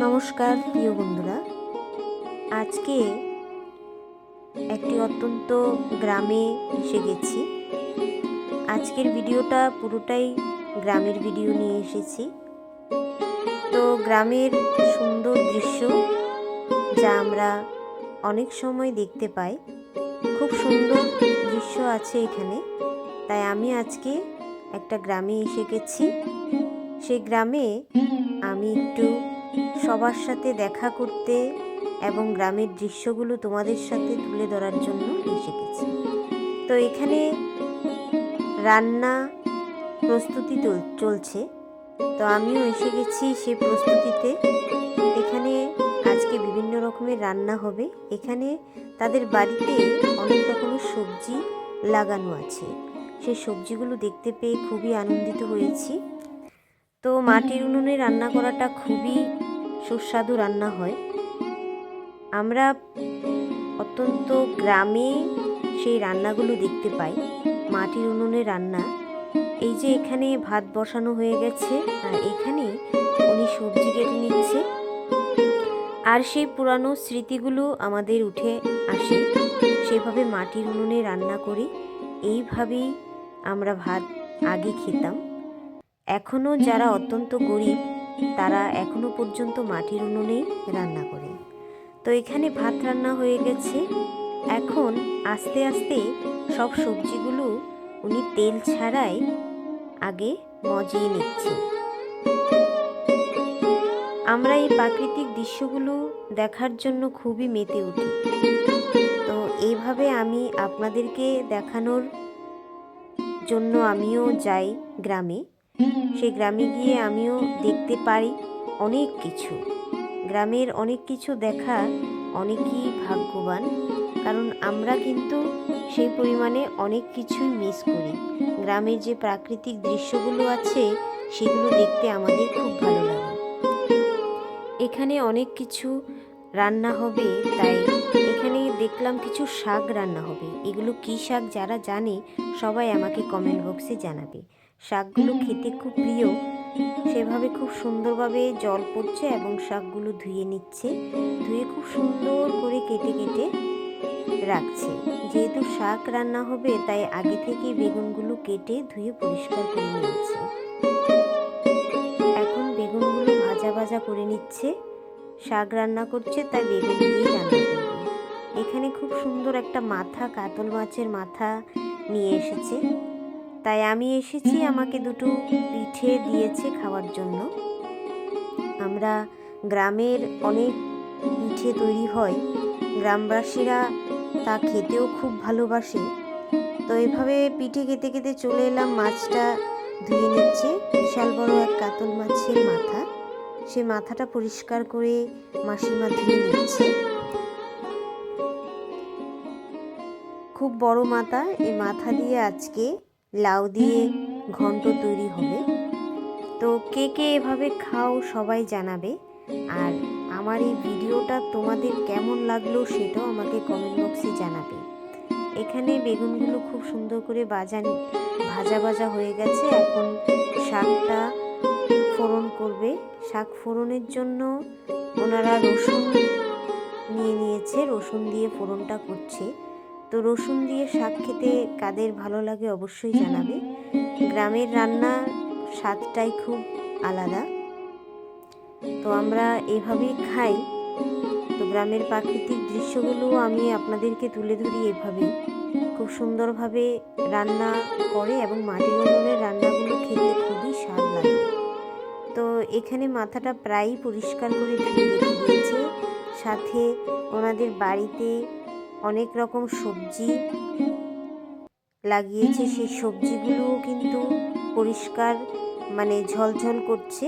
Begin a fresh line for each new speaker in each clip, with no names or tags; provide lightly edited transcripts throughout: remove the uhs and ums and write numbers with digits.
নমস্কার প্রিয় বন্ধুরা, আজকে একটি অত্যন্ত গ্রামে এসে গেছি। আজকের ভিডিওটা পুরোটাই গ্রামের ভিডিও নিয়ে এসেছি। তো গ্রামের সুন্দর দৃশ্য যা আমরা অনেক সময় দেখতে পাই, খুব সুন্দর দৃশ্য আছে এখানে। তাই আমি আজকে একটা গ্রামে এসে গেছি। সেই গ্রামে আমি একটু সবার সাথে দেখা করতে এবং গ্রামের দৃশ্যগুলো তোমাদের সাথে তুলে ধরার জন্য এসে গেছি। তো এখানে রান্না প্রস্তুতি চলছে, তো আমিও এসে গেছি সেই প্রস্তুতিতে। এখানে আজকে বিভিন্ন রকমের রান্না হবে। এখানে তাদের বাড়িতে অনেক রকমের সবজি লাগানো আছে। সেই সবজিগুলো দেখতে পেয়ে খুবই আনন্দিত হয়েছি। তো মাটির উনুনে রান্না করাটা খুবই সুস্বাদু রান্না হয়। আমরা অত্যন্ত গ্রামে সেই রান্নাগুলো দেখতে পাই, মাটির উনুনে রান্না। এই যে এখানে ভাত বসানো হয়ে গেছে, আর এখানে উনি সবজি কেটে নিচ্ছে। আর সেই পুরানো স্মৃতিগুলো আমাদের উঠে আসে। সেভাবে মাটির উনুনে রান্না করি, এইভাবেই আমরা ভাত আগে খেতাম। এখনও যারা অত্যন্ত গরিব তারা এখনো পর্যন্ত মাটির উনুনেই রান্না করে। তো এখানে ভাত রান্না হয়ে গেছে। এখন আস্তে আস্তে সব সবজিগুলো উনি তেল ছাড়াই আগে মজিয়ে নিচ্ছে। আমরা এই প্রাকৃতিক দৃশ্যগুলো দেখার জন্য খুবই মেতে উঠি। তো এইভাবে আমি আপনাদেরকে দেখানোর জন্য আমিও যাই গ্রামে। সেই গ্রামে গিয়ে আমিও দেখতে পারি অনেক কিছু। গ্রামের অনেক কিছু দেখা অনেকই ভাগ্যবান, কারণ আমরা কিন্তু সেই পরিমাণে অনেক কিছুই মিস করি। গ্রামের যে প্রাকৃতিক দৃশ্যগুলো আছে সেগুলো দেখতে আমাদের খুব ভালো লাগে। এখানে অনেক কিছু রান্না হবে, তাই এখানে দেখলাম কিছু শাক রান্না হবে। এগুলো কী শাক যারা জানে সবাই আমাকে কমেন্ট বক্সে জানাবে। শাকগুলো খেতে খুব প্রিয়। সেভাবে খুব সুন্দরভাবে জল পড়ছে এবং শাকগুলো ধুয়ে নিচ্ছে। ধুয়ে খুব সুন্দর করে কেটে কেটে রাখছে। যেহেতু শাক রান্না হবে তাই আগে থেকে বেগুনগুলো কেটে ধুয়ে পরিষ্কার করে নিচ্ছে। এখন বেগুনগুলো ভাজা ভাজা করে নিচ্ছে। শাক রান্না করছে তাই বেগুন দিয়েই রান্না করবে। এখানে খুব সুন্দর একটা মাথা, কাতল মাছের মাথা নিয়ে এসেছে। তাই আমি এসেছি, আমাকে দুটো পিঠে দিয়েছে খাওয়ার জন্য। আমরা গ্রামের অনেক পিঠে তৈরি হয়, গ্রামবাসীরা তা খেতেও খুব ভালোবাসে। তো এভাবে পিঠে খেতে খেতে চলে এলাম। মাছটা ধুয়ে নিচ্ছে, বিশাল বড় এক কাতল মাছের মাথা। সে মাথাটা পরিষ্কার করে মাসিমা ধুয়ে নিচ্ছে। খুব বড় মাথা, এই মাথা দিয়ে আজকে লাউ দিয়ে ঘন্ট তৈরি হবে। তো কে কে এভাবে খাও সবাই জানাবে। আর আমার এই ভিডিওটা তোমাদের কেমন লাগলো সেটাও আমাকে কমেন্ট বক্সে জানাবে। এখানে বেগুনগুলো খুব সুন্দর করে ভাজা ভাজা হয়ে গেছে। এখন শাকটা ফোড়ন করবে। শাক ফোড়নের জন্য ওনারা রসুন নিয়ে নিয়েছে, রসুন দিয়ে ফোড়নটা করছে। তো রসুন দিয়ে শাক খেতে কাদের ভালো লাগে অবশ্যই জানাবে। গ্রামের রান্নার স্বাদটাই খুব আলাদা। তো আমরা এভাবেই খাই। তো গ্রামের প্রাকৃতিক দৃশ্যগুলো আমি আপনাদেরকে তুলে ধরি এভাবেই। খুব সুন্দরভাবে রান্না করে এবং মাটির উনুনের রান্নাগুলো খেতে খুবই স্বাদ লাগে। তো এখানে মাথাটা প্রায়ই পরিষ্কার করে ধুয়ে রেখে দিয়েছে। সাথে ওনাদের বাড়িতে অনেক রকম সবজি লাগিয়েছে, সেই সবজিগুলোও কিন্তু পরিষ্কার ঝলঝল করছে।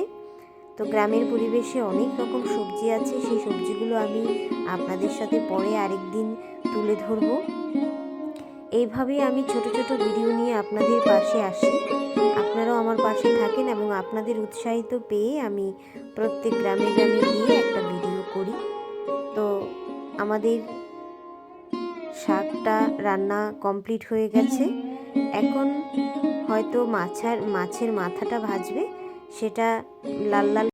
তো গ্রামের পরিবেশে অনেক রকম সবজি আছে, সেই সবজিগুলো আমি আপনাদের সাথে পরে আরেকদিন তুলে ধরব। এইভাবেই আমি ছোট ছোট ভিডিও নিয়ে আপনাদের পাশে আসি। আপনারাও আমার পাশে থাকেন এবং আপনাদের উৎসাহিত পেয়ে আমি প্রত্যেক গ্রামে গ্রামে গিয়ে একটা ভিডিও করি। তো আমাদের শাকটা রান্না কমপ্লিট হয়ে গেছে। এখন হয়তো মাছের মাথাটা ভাজবে, সেটা লাল লাল